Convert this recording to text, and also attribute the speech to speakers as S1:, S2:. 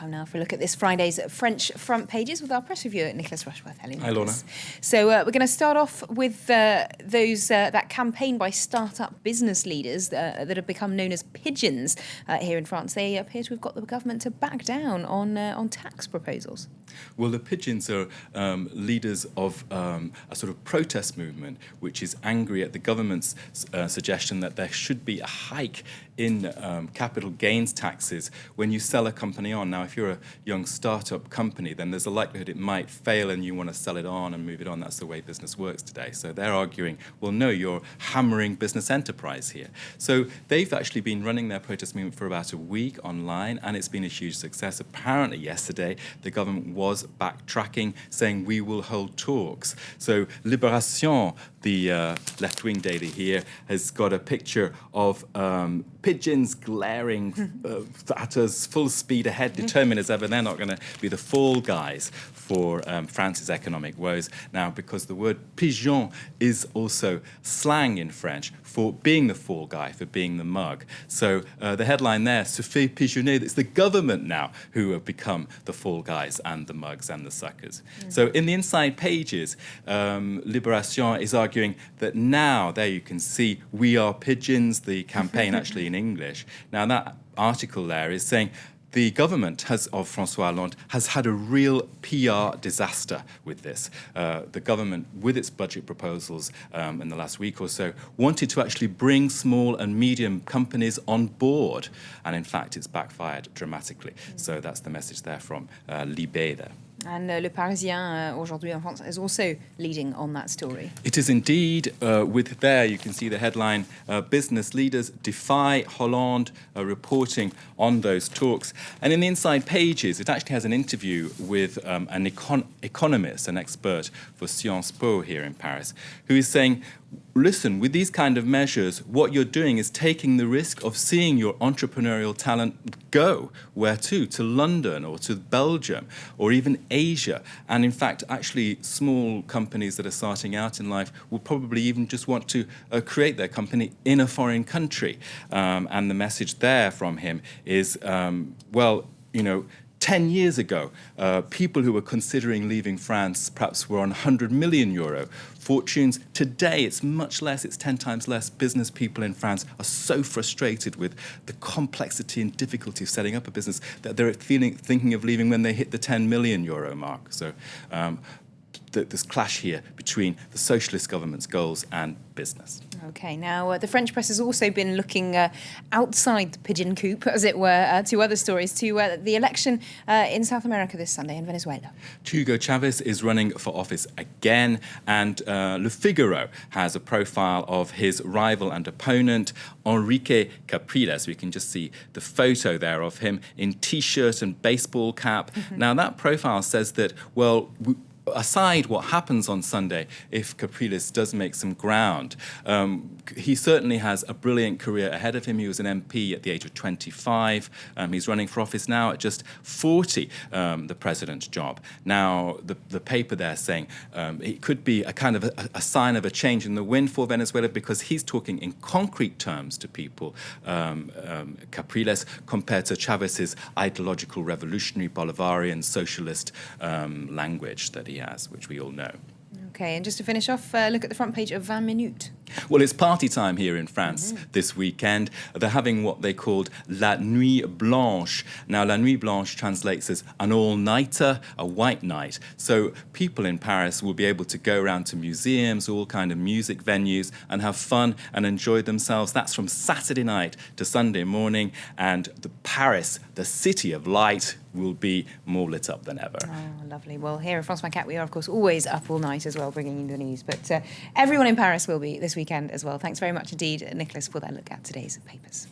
S1: Time now for a look at this Friday's French front pages with our press reviewer, Nicholas Rushworth.
S2: Hi, Lorna.
S1: So we're going to start off with that campaign by start-up business leaders that have become known as pigeons here in France. They appear to have got the government to back down on tax proposals.
S2: Well, the pigeons are leaders of a sort of protest movement which is angry at the government's suggestion that there should be a hike in capital gains taxes when you sell a company on. Now, if you're a young startup company, then there's a likelihood it might fail and you want to sell it on and move it on. That's the way business works today. So they're arguing, well, no, you're hammering business enterprise here. So they've actually been running their protest movement for about a week online, and it's been a huge success. Apparently, yesterday, the government was backtracking, saying we will hold talks. So Libération, the left-wing daily here, has got a picture of pigeons glaring at us full speed ahead, determined as ever they're not going to be the fall guys for France's economic woes. Now, because the word pigeon is also slang in French for being the fall guy, for being the mug. So the headline there, se fait pigeonner, it's the government now who have become the fall guys and the mugs and the suckers. So in the inside pages, Libération is arguing that now, there you can see, we are pigeons, the campaign actually in English. Now that article there is saying the government of François Hollande has had a real PR disaster with this. The government, with its budget proposals in the last week or so, wanted to actually bring small and medium companies on board. And in fact, it's backfired dramatically. So that's the message there from Libé there.
S1: And Le Parisien, aujourd'hui en France, is also leading on that story.
S2: It is indeed. With there, you can see the headline, business leaders defy Hollande, reporting on those talks. And in the inside pages, it actually has an interview with an economist, an expert for Sciences Po here in Paris, who is saying, listen, with these kind of measures, what you're doing is taking the risk of seeing your entrepreneurial talent go. Where to? To London or to Belgium or even Asia. And in fact, actually, small companies that are starting out in life will probably even just want to create their company in a foreign country. And the message there from him is, 10 years ago, people who were considering leaving France perhaps were on 100 million euro fortunes. Today, it's much less, it's 10 times less. Business people in France are so frustrated with the complexity and difficulty of setting up a business that they're thinking of leaving when they hit the 10 million euro mark. So this clash here between the socialist government's goals and business.
S1: OK, now the French press has also been looking outside the pigeon coop, as it were, to other stories, to the election in South America this Sunday in Venezuela.
S2: Hugo Chavez is running for office again, and Le Figaro has a profile of his rival and opponent, Enrique Capriles. We can just see the photo there of him in T-shirt and baseball cap. Now, that profile says that, aside what happens on Sunday, if Capriles does make some ground, he certainly has a brilliant career ahead of him. He was an MP at the age of 25. He's running for office now at just 40, the president's job. Now, the paper there saying it could be a kind of a sign of a change in the wind for Venezuela, because he's talking in concrete terms to people, Capriles, compared to Chavez's ideological, revolutionary, Bolivarian, socialist language that he has, which we all know.
S1: OK, and just to finish off, look at the front page of 20 Minutes.
S2: Well, it's party time here in France this weekend. They're having what they called La Nuit Blanche. Now, La Nuit Blanche translates as an all-nighter, a white night. So people in Paris will be able to go around to museums, all kind of music venues, and have fun and enjoy themselves. That's from Saturday night to Sunday morning. And Paris, the city of light, will be more lit up than ever.
S1: Oh, lovely. Well, here at France 24, we are, of course, always up all night as well, bringing you the news. But everyone in Paris will be this weekend as well. Thanks very much indeed, Nicholas, for that look at today's papers.